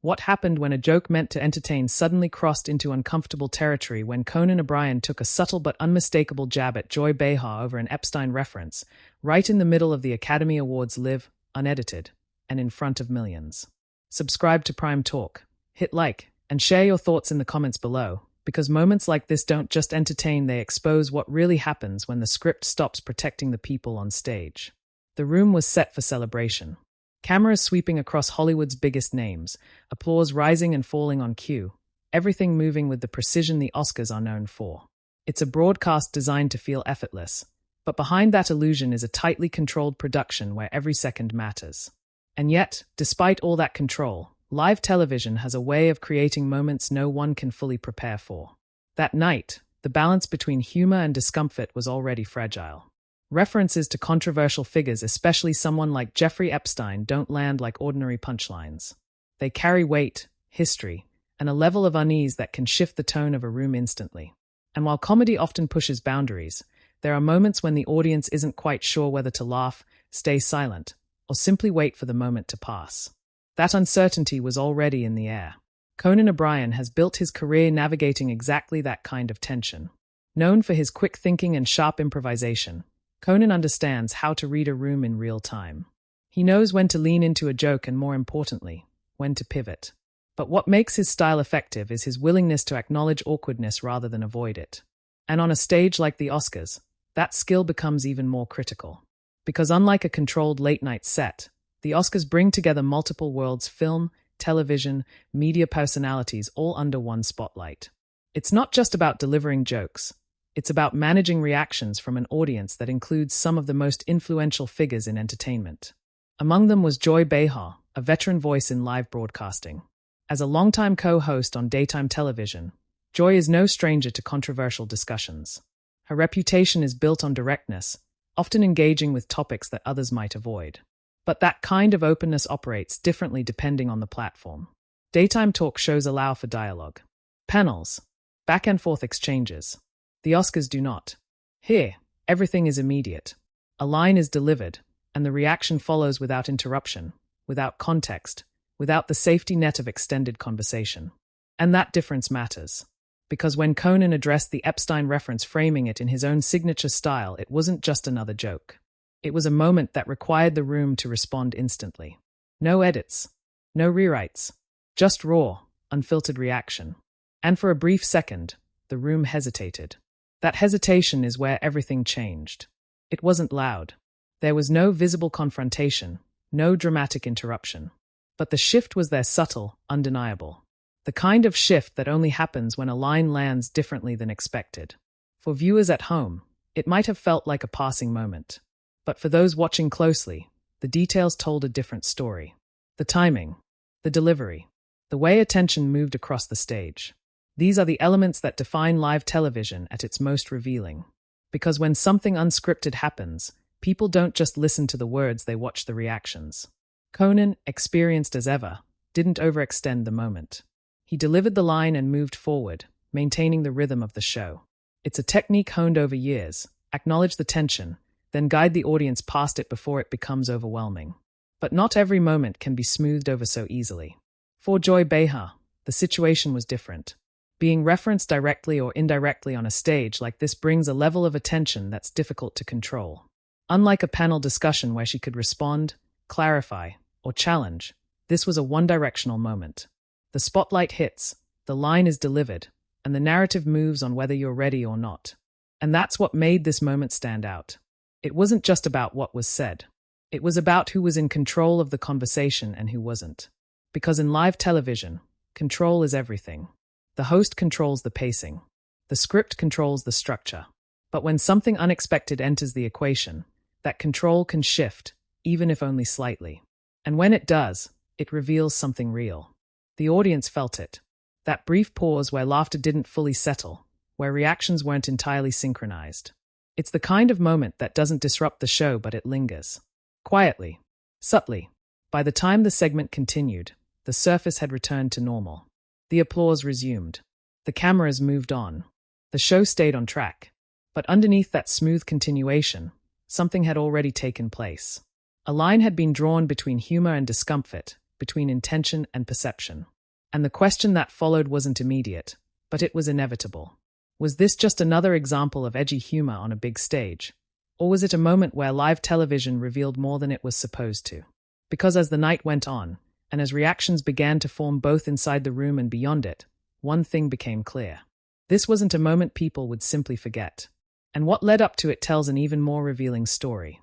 What happened when a joke meant to entertain suddenly crossed into uncomfortable territory when Conan O'Brien took a subtle but unmistakable jab at Joy Behar over an Epstein reference, right in the middle of the Academy Awards live, unedited, and in front of millions? Subscribe to Prime Talk, hit like, and share your thoughts in the comments below, because moments like this don't just entertain, they expose what really happens when the script stops protecting the people on stage. The room was set for celebration. Cameras sweeping across Hollywood's biggest names, applause rising and falling on cue, everything moving with the precision the Oscars are known for. It's a broadcast designed to feel effortless, but behind that illusion is a tightly controlled production where every second matters. And yet, despite all that control, live television has a way of creating moments no one can fully prepare for. That night, the balance between humor and discomfort was already fragile. References to controversial figures, especially someone like Jeffrey Epstein, don't land like ordinary punchlines. They carry weight, history, and a level of unease that can shift the tone of a room instantly. And while comedy often pushes boundaries, there are moments when the audience isn't quite sure whether to laugh, stay silent, or simply wait for the moment to pass. That uncertainty was already in the air. Conan O'Brien has built his career navigating exactly that kind of tension. Known for his quick thinking and sharp improvisation, Conan understands how to read a room in real time. He knows when to lean into a joke and, more importantly, when to pivot. But what makes his style effective is his willingness to acknowledge awkwardness rather than avoid it. And on a stage like the Oscars, that skill becomes even more critical. Because unlike a controlled late-night set, the Oscars bring together multiple worlds: film, television, media personalities, all under one spotlight. It's not just about delivering jokes. It's about managing reactions from an audience that includes some of the most influential figures in entertainment. Among them was Joy Behar, a veteran voice in live broadcasting. As a longtime co-host on daytime television, Joy is no stranger to controversial discussions. Her reputation is built on directness, often engaging with topics that others might avoid. But that kind of openness operates differently depending on the platform. Daytime talk shows allow for dialogue, panels, back-and-forth exchanges. The Oscars do not. Here, everything is immediate. A line is delivered, and the reaction follows without interruption, without context, without the safety net of extended conversation. And that difference matters. Because when Conan addressed the Epstein reference, framing it in his own signature style, it wasn't just another joke. It was a moment that required the room to respond instantly. No edits, no rewrites, just raw, unfiltered reaction. And for a brief second, the room hesitated. That hesitation is where everything changed. It wasn't loud. There was no visible confrontation, no dramatic interruption. But the shift was there, subtle, undeniable. The kind of shift that only happens when a line lands differently than expected. For viewers at home, it might have felt like a passing moment. But for those watching closely, the details told a different story. The timing, the delivery, the way attention moved across the stage. These are the elements that define live television at its most revealing. Because when something unscripted happens, people don't just listen to the words, they watch the reactions. Conan, experienced as ever, didn't overextend the moment. He delivered the line and moved forward, maintaining the rhythm of the show. It's a technique honed over years. Acknowledge the tension, then guide the audience past it before it becomes overwhelming. But not every moment can be smoothed over so easily. For Joy Behar, the situation was different. Being referenced directly or indirectly on a stage like this brings a level of attention that's difficult to control. Unlike a panel discussion where she could respond, clarify, or challenge, this was a one-directional moment. The spotlight hits, the line is delivered, and the narrative moves on whether you're ready or not. And that's what made this moment stand out. It wasn't just about what was said. It was about who was in control of the conversation and who wasn't. Because in live television, control is everything. The host controls the pacing. The script controls the structure. But when something unexpected enters the equation, that control can shift, even if only slightly. And when it does, it reveals something real. The audience felt it. That brief pause where laughter didn't fully settle, where reactions weren't entirely synchronized. It's the kind of moment that doesn't disrupt the show, but it lingers. Quietly, subtly. By the time the segment continued, the surface had returned to normal. The applause resumed. The cameras moved on. The show stayed on track. But underneath that smooth continuation, something had already taken place. A line had been drawn between humor and discomfort, between intention and perception. And the question that followed wasn't immediate, but it was inevitable. Was this just another example of edgy humor on a big stage? Or was it a moment where live television revealed more than it was supposed to? Because as the night went on, and as reactions began to form both inside the room and beyond it, one thing became clear. This wasn't a moment people would simply forget. And what led up to it tells an even more revealing story.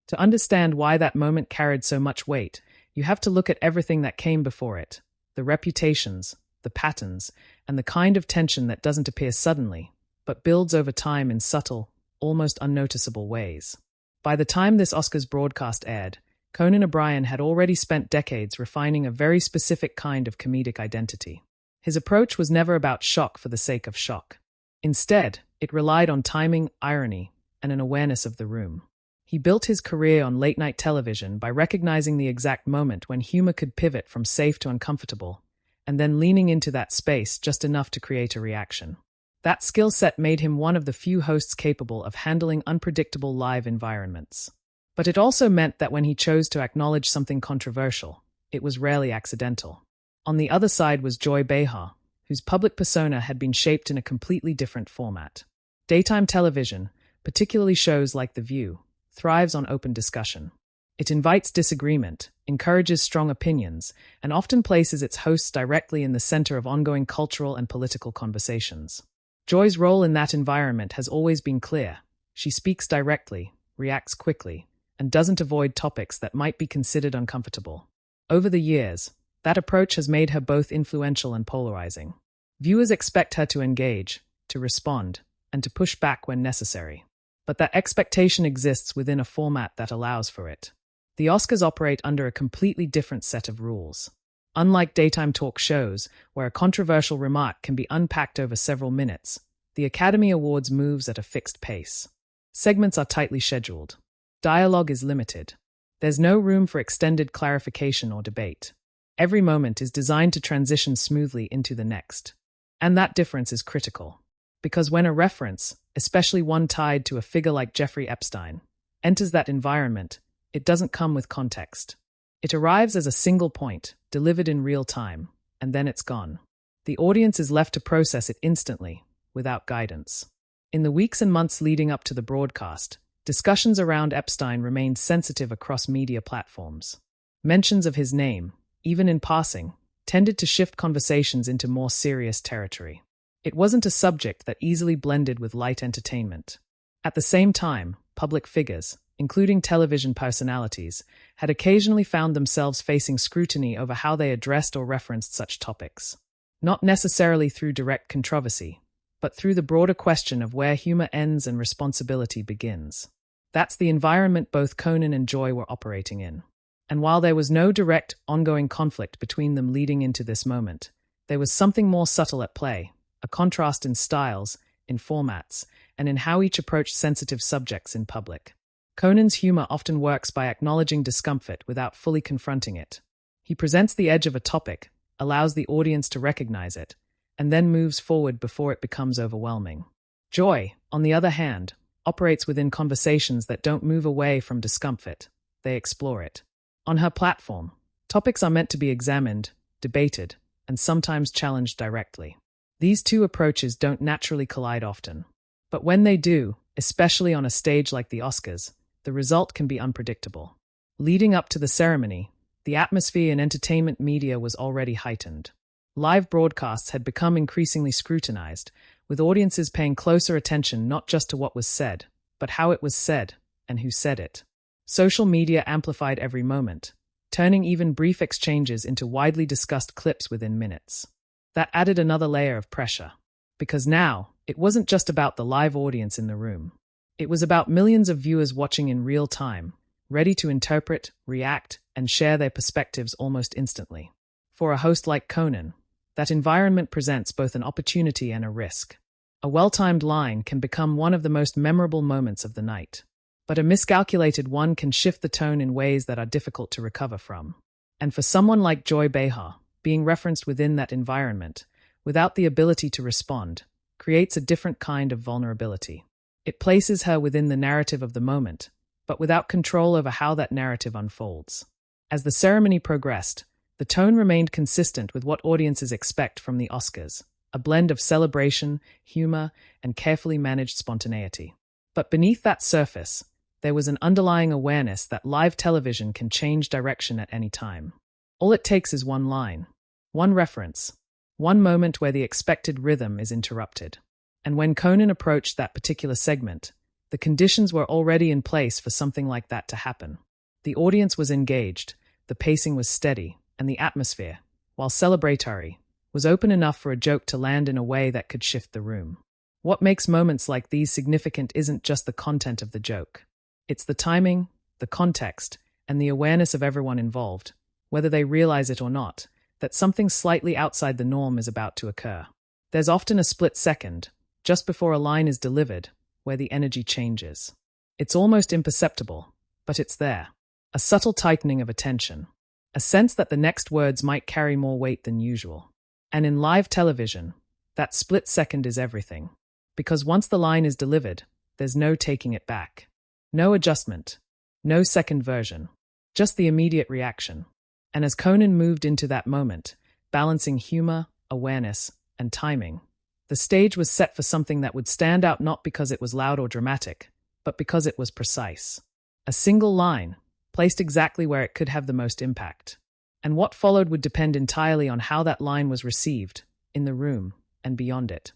To understand why that moment carried so much weight, you have to look at everything that came before it. The reputations, the patterns, and the kind of tension that doesn't appear suddenly, but builds over time in subtle, almost unnoticeable ways. By the time this Oscars broadcast aired, Conan O'Brien had already spent decades refining a very specific kind of comedic identity. His approach was never about shock for the sake of shock. Instead, it relied on timing, irony, and an awareness of the room. He built his career on late-night television by recognizing the exact moment when humor could pivot from safe to uncomfortable, and then leaning into that space just enough to create a reaction. That skill set made him one of the few hosts capable of handling unpredictable live environments. But it also meant that when he chose to acknowledge something controversial, it was rarely accidental. On the other side was Joy Behar, whose public persona had been shaped in a completely different format. Daytime television, particularly shows like The View, thrives on open discussion. It invites disagreement, encourages strong opinions, and often places its hosts directly in the center of ongoing cultural and political conversations. Joy's role in that environment has always been clear. She speaks directly, reacts quickly, and doesn't avoid topics that might be considered uncomfortable. Over the years, that approach has made her both influential and polarizing. Viewers expect her to engage, to respond, and to push back when necessary. But that expectation exists within a format that allows for it. The Oscars operate under a completely different set of rules. Unlike daytime talk shows, where a controversial remark can be unpacked over several minutes, the Academy Awards moves at a fixed pace. Segments are tightly scheduled. Dialogue is limited. There's no room for extended clarification or debate. Every moment is designed to transition smoothly into the next. And that difference is critical. Because when a reference, especially one tied to a figure like Jeffrey Epstein, enters that environment, it doesn't come with context. It arrives as a single point, delivered in real time, and then it's gone. The audience is left to process it instantly, without guidance. In the weeks and months leading up to the broadcast, discussions around Epstein remained sensitive across media platforms. Mentions of his name, even in passing, tended to shift conversations into more serious territory. It wasn't a subject that easily blended with light entertainment. At the same time, public figures, including television personalities, had occasionally found themselves facing scrutiny over how they addressed or referenced such topics. Not necessarily through direct controversy, but through the broader question of where humor ends and responsibility begins. That's the environment both Conan and Joy were operating in. And while there was no direct, ongoing conflict between them leading into this moment, there was something more subtle at play, a contrast in styles, in formats, and in how each approached sensitive subjects in public. Conan's humor often works by acknowledging discomfort without fully confronting it. He presents the edge of a topic, allows the audience to recognize it, and then moves forward before it becomes overwhelming. Joy, on the other hand, operates within conversations that don't move away from discomfort. They explore it. On her platform, topics are meant to be examined, debated, and sometimes challenged directly. These two approaches don't naturally collide often. But when they do, especially on a stage like the Oscars, the result can be unpredictable. Leading up to the ceremony, the atmosphere in entertainment media was already heightened. Live broadcasts had become increasingly scrutinized, with audiences paying closer attention not just to what was said, but how it was said and who said it. Social media amplified every moment, turning even brief exchanges into widely discussed clips within minutes. That added another layer of pressure, because now it wasn't just about the live audience in the room. It was about millions of viewers watching in real time, ready to interpret, react, and share their perspectives almost instantly. For a host like Conan, that environment presents both an opportunity and a risk. A well-timed line can become one of the most memorable moments of the night. But a miscalculated one can shift the tone in ways that are difficult to recover from. And for someone like Joy Behar, being referenced within that environment, without the ability to respond, creates a different kind of vulnerability. It places her within the narrative of the moment, but without control over how that narrative unfolds. As the ceremony progressed, The tone remained consistent with what audiences expect from the Oscars, a blend of celebration, humor, and carefully managed spontaneity. But beneath that surface, there was an underlying awareness that live television can change direction at any time. All it takes is one line, one reference, one moment where the expected rhythm is interrupted. And when Conan approached that particular segment, the conditions were already in place for something like that to happen. The audience was engaged, the pacing was steady, and the atmosphere, while celebratory, was open enough for a joke to land in a way that could shift the room. What makes moments like these significant isn't just the content of the joke. It's the timing, the context, and the awareness of everyone involved, whether they realize it or not, that something slightly outside the norm is about to occur. There's often a split second, just before a line is delivered, where the energy changes. It's almost imperceptible, but it's there. A subtle tightening of attention, a sense that the next words might carry more weight than usual. And in live television, that split second is everything. Because once the line is delivered, there's no taking it back. No adjustment, no second version, just the immediate reaction. And as Conan moved into that moment, balancing humor, awareness, and timing, the stage was set for something that would stand out not because it was loud or dramatic, but because it was precise. A single line, placed exactly where it could have the most impact. And what followed would depend entirely on how that line was received, in the room, and beyond it.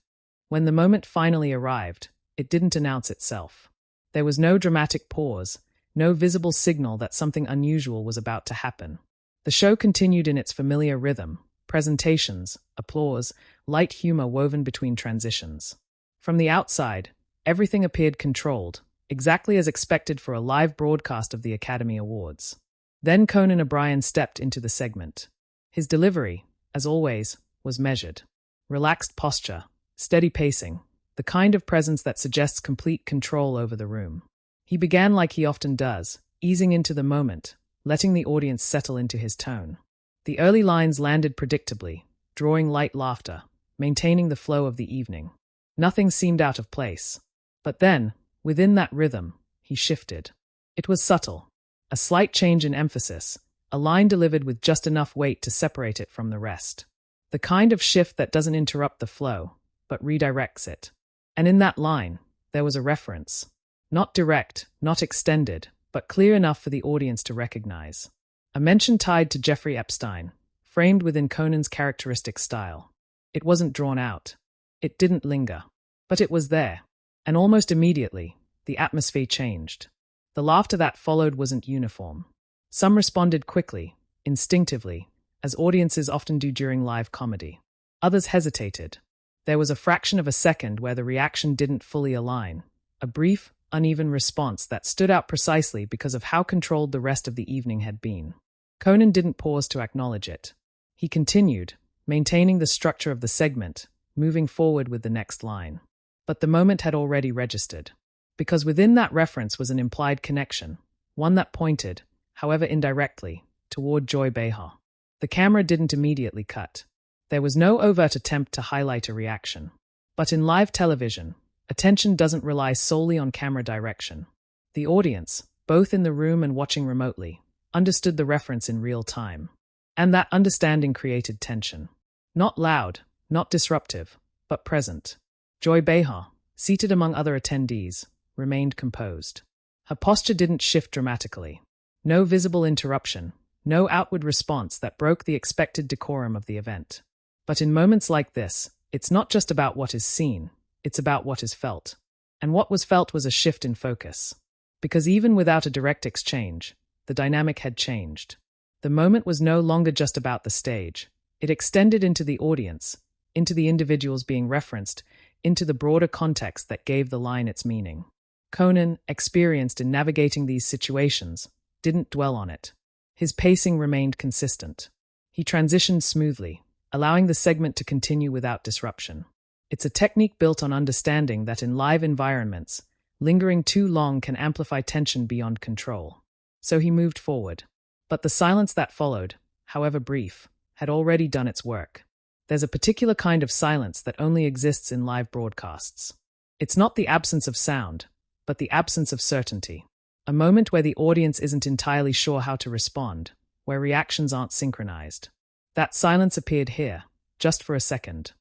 When the moment finally arrived, it didn't announce itself. There was no dramatic pause, no visible signal that something unusual was about to happen. The show continued in its familiar rhythm, presentations, applause, light humor woven between transitions. From the outside, everything appeared controlled, exactly as expected for a live broadcast of the Academy Awards. Then Conan O'Brien stepped into the segment. His delivery, as always, was measured. Relaxed posture, steady pacing, the kind of presence that suggests complete control over the room. He began like he often does, easing into the moment, letting the audience settle into his tone. The early lines landed predictably, drawing light laughter, maintaining the flow of the evening. Nothing seemed out of place. But then, within that rhythm, he shifted. It was subtle, a slight change in emphasis, a line delivered with just enough weight to separate it from the rest. The kind of shift that doesn't interrupt the flow, but redirects it. And in that line, there was a reference. Not direct, not extended, but clear enough for the audience to recognize. A mention tied to Jeffrey Epstein, framed within Conan's characteristic style. It wasn't drawn out. It didn't linger. But it was there. And almost immediately, the atmosphere changed. The laughter that followed wasn't uniform. Some responded quickly, instinctively, as audiences often do during live comedy. Others hesitated. There was a fraction of a second where the reaction didn't fully align. A brief, uneven response that stood out precisely because of how controlled the rest of the evening had been. Conan didn't pause to acknowledge it. He continued, maintaining the structure of the segment, moving forward with the next line. But the moment had already registered. Because within that reference was an implied connection, one that pointed, however indirectly, toward Joy Behar. The camera didn't immediately cut. There was no overt attempt to highlight a reaction. But in live television, attention doesn't rely solely on camera direction. The audience, both in the room and watching remotely, understood the reference in real time. And that understanding created tension. Not loud, not disruptive, but present. Joy Behar, seated among other attendees, remained composed. Her posture didn't shift dramatically. No visible interruption, no outward response that broke the expected decorum of the event. But in moments like this, it's not just about what is seen, it's about what is felt. And what was felt was a shift in focus. Because even without a direct exchange, the dynamic had changed. The moment was no longer just about the stage. It extended into the audience, into the individuals being referenced, into the broader context that gave the line its meaning. Conan, experienced in navigating these situations, didn't dwell on it. His pacing remained consistent. He transitioned smoothly, allowing the segment to continue without disruption. It's a technique built on understanding that in live environments, lingering too long can amplify tension beyond control. So he moved forward. But the silence that followed, however brief, had already done its work. There's a particular kind of silence that only exists in live broadcasts. It's not the absence of sound, but the absence of certainty. A moment where the audience isn't entirely sure how to respond, where reactions aren't synchronized. That silence appeared here, just for a second.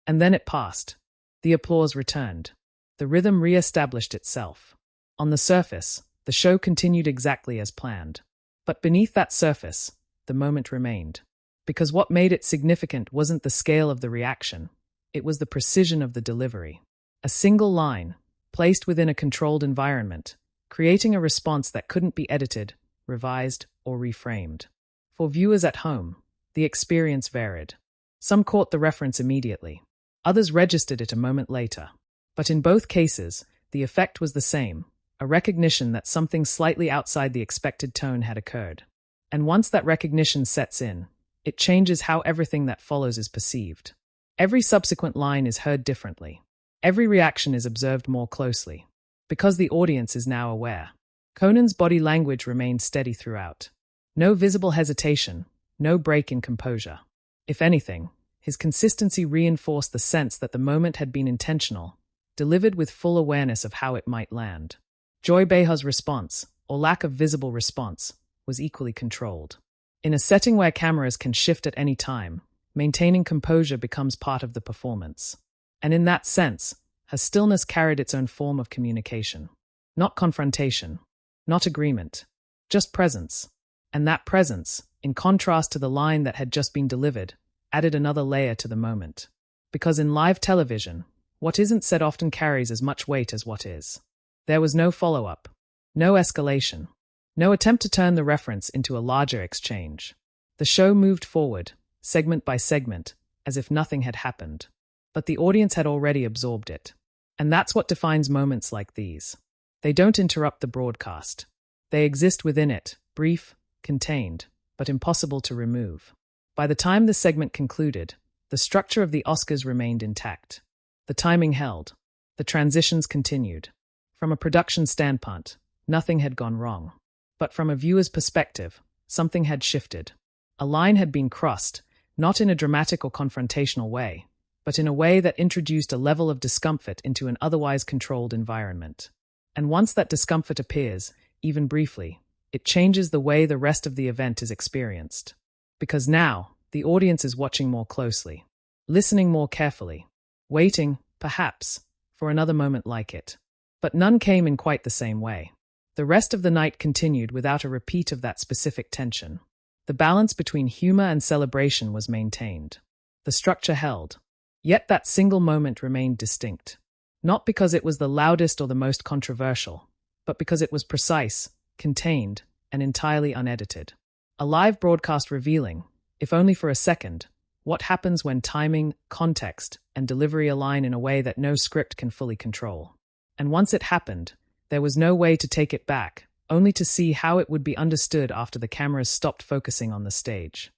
And then it passed. The applause returned. The rhythm re-established itself. On the surface, the show continued exactly as planned. But beneath that surface, the moment remained. Because what made it significant wasn't the scale of the reaction. It was the precision of the delivery. A single line, placed within a controlled environment, creating a response that couldn't be edited, revised, or reframed. For viewers at home, the experience varied. Some caught the reference immediately. Others registered it a moment later. But in both cases, the effect was the same, a recognition that something slightly outside the expected tone had occurred. And once that recognition sets in, it changes how everything that follows is perceived. Every subsequent line is heard differently. Every reaction is observed more closely. Because the audience is now aware. Conan's body language remained steady throughout. No visible hesitation, no break in composure. If anything, his consistency reinforced the sense that the moment had been intentional, delivered with full awareness of how it might land. Joy Behar's response, or lack of visible response, was equally controlled. In a setting where cameras can shift at any time, maintaining composure becomes part of the performance. And in that sense, her stillness carried its own form of communication. Not confrontation, not agreement, just presence. And that presence, in contrast to the line that had just been delivered, added another layer to the moment. Because in live television, what isn't said often carries as much weight as what is. There was no follow-up, no escalation, no attempt to turn the reference into a larger exchange. The show moved forward, segment by segment, as if nothing had happened. But the audience had already absorbed it. And that's what defines moments like these. They don't interrupt the broadcast. They exist within it, brief, contained, but impossible to remove. By the time the segment concluded, the structure of the Oscars remained intact. The timing held. The transitions continued. From a production standpoint, nothing had gone wrong. But from a viewer's perspective, something had shifted. A line had been crossed, not in a dramatic or confrontational way, but in a way that introduced a level of discomfort into an otherwise controlled environment. And once that discomfort appears, even briefly, it changes the way the rest of the event is experienced. Because now, the audience is watching more closely, listening more carefully, waiting, perhaps, for another moment like it. But none came in quite the same way. The rest of the night continued without a repeat of that specific tension. The balance between humor and celebration was maintained. The structure held. Yet that single moment remained distinct. Not because it was the loudest or the most controversial, but because it was precise, contained, and entirely unedited. A live broadcast revealing, if only for a second, what happens when timing, context, and delivery align in a way that no script can fully control. And once it happened, there was no way to take it back, only to see how it would be understood after the cameras stopped focusing on the stage.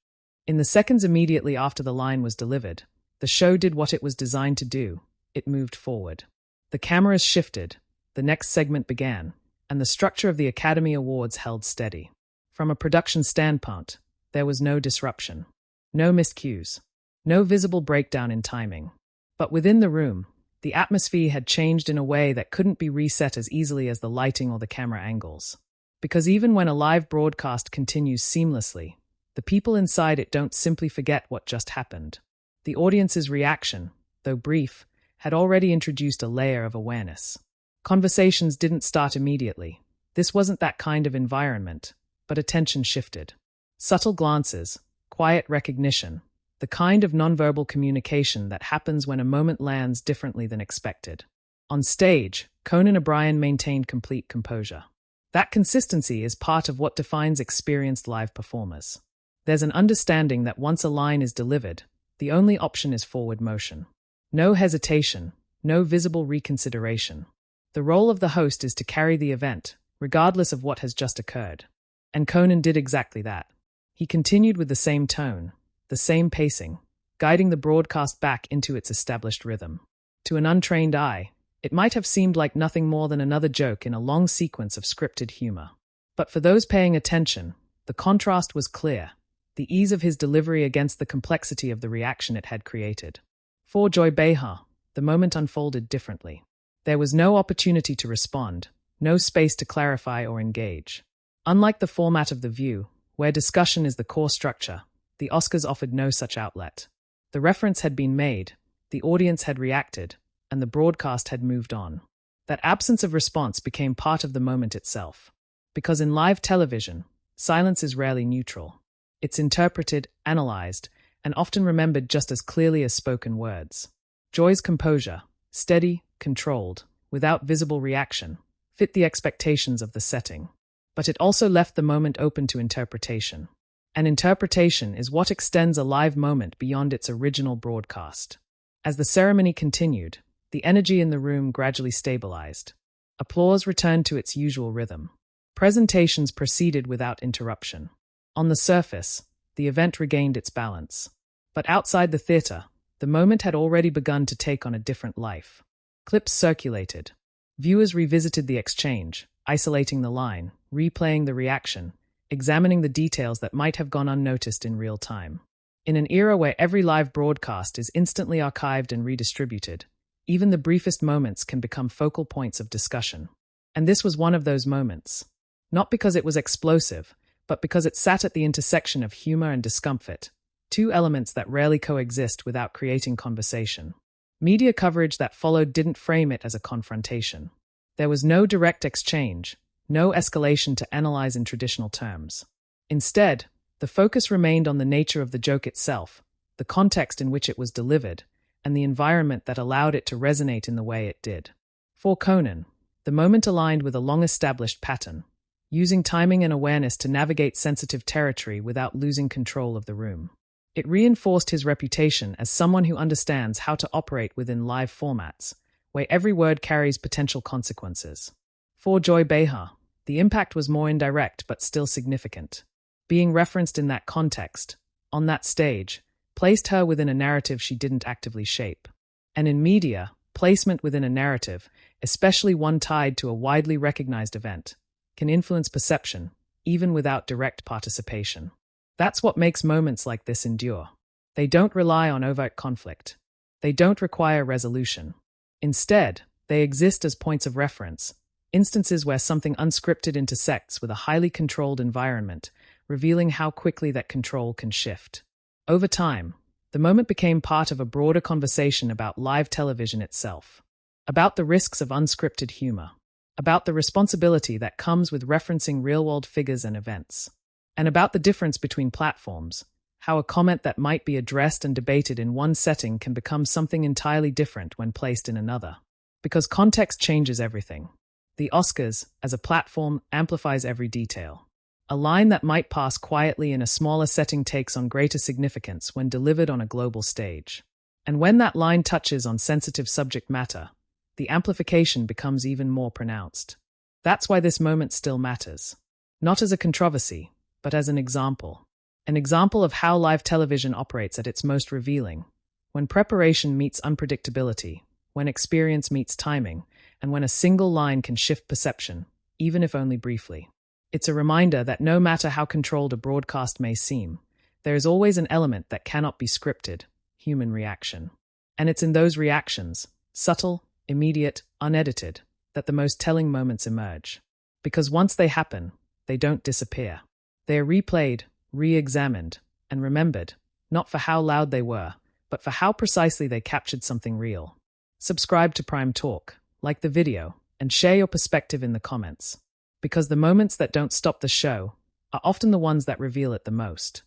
In the seconds immediately after the line was delivered, the show did what it was designed to do. It moved forward. The cameras shifted, the next segment began, and the structure of the Academy Awards held steady. From a production standpoint, there was no disruption, no missed cues, no visible breakdown in timing. But within the room, the atmosphere had changed in a way that couldn't be reset as easily as the lighting or the camera angles. Because even when a live broadcast continues seamlessly, the people inside it don't simply forget what just happened. The audience's reaction, though brief, had already introduced a layer of awareness. Conversations didn't start immediately. This wasn't that kind of environment, but attention shifted. Subtle glances, quiet recognition, the kind of nonverbal communication that happens when a moment lands differently than expected. On stage, Conan O'Brien maintained complete composure. That consistency is part of what defines experienced live performers. There's an understanding that once a line is delivered, the only option is forward motion. No hesitation, no visible reconsideration. The role of the host is to carry the event, regardless of what has just occurred. And Conan did exactly that. He continued with the same tone, the same pacing, guiding the broadcast back into its established rhythm. To an untrained eye, it might have seemed like nothing more than another joke in a long sequence of scripted humor. But for those paying attention, the contrast was clear, the ease of his delivery against the complexity of the reaction it had created. For Joy Behar, the moment unfolded differently. There was no opportunity to respond, no space to clarify or engage. Unlike the format of The View, Where discussion is the core structure, the Oscars offered no such outlet. The reference had been made, the audience had reacted, and the broadcast had moved on. That absence of response became part of the moment itself. Because in live television, silence is rarely neutral. It's interpreted, analyzed, and often remembered just as clearly as spoken words. Joy's composure, steady, controlled, without visible reaction, fit the expectations of the setting. But it also left the moment open to interpretation. And interpretation is what extends a live moment beyond its original broadcast. As the ceremony continued, the energy in the room gradually stabilized. Applause returned to its usual rhythm. Presentations proceeded without interruption. On the surface, the event regained its balance. But outside the theater, the moment had already begun to take on a different life. Clips circulated. Viewers revisited the exchange, isolating the line, replaying the reaction, examining the details that might have gone unnoticed in real time. In an era where every live broadcast is instantly archived and redistributed, even the briefest moments can become focal points of discussion. And this was one of those moments. Not because it was explosive, but because it sat at the intersection of humor and discomfort, two elements that rarely coexist without creating conversation. Media coverage that followed didn't frame it as a confrontation. There was no direct exchange, no escalation to analyze in traditional terms. Instead, the focus remained on the nature of the joke itself, the context in which it was delivered, and the environment that allowed it to resonate in the way it did. For Conan, the moment aligned with a long-established pattern, using timing and awareness to navigate sensitive territory without losing control of the room. It reinforced his reputation as someone who understands how to operate within live formats, where every word carries potential consequences. For Joy Behar, the impact was more indirect but still significant. Being referenced in that context, on that stage, placed her within a narrative she didn't actively shape. And in media, placement within a narrative, especially one tied to a widely recognized event, can influence perception, even without direct participation. That's what makes moments like this endure. They don't rely on overt conflict. They don't require resolution. Instead, they exist as points of reference, instances where something unscripted intersects with a highly controlled environment, revealing how quickly that control can shift. Over time, the moment became part of a broader conversation about live television itself, about the risks of unscripted humor, about the responsibility that comes with referencing real-world figures and events, and about the difference between platforms, how a comment that might be addressed and debated in one setting can become something entirely different when placed in another. Because context changes everything. The Oscars, as a platform, amplifies every detail. A line that might pass quietly in a smaller setting takes on greater significance when delivered on a global stage. And when that line touches on sensitive subject matter, the amplification becomes even more pronounced. That's why this moment still matters. Not as a controversy, but as an example. An example of how live television operates at its most revealing, when preparation meets unpredictability, when experience meets timing, and when a single line can shift perception, even if only briefly. It's a reminder that no matter how controlled a broadcast may seem, there is always an element that cannot be scripted, human reaction. And it's in those reactions, subtle, immediate, unedited, that the most telling moments emerge. Because once they happen, they don't disappear. They are replayed, re-examined, and remembered, not for how loud they were, but for how precisely they captured something real. Subscribe to Prime Talk, like the video, and share your perspective in the comments. Because the moments that don't stop the show are often the ones that reveal it the most.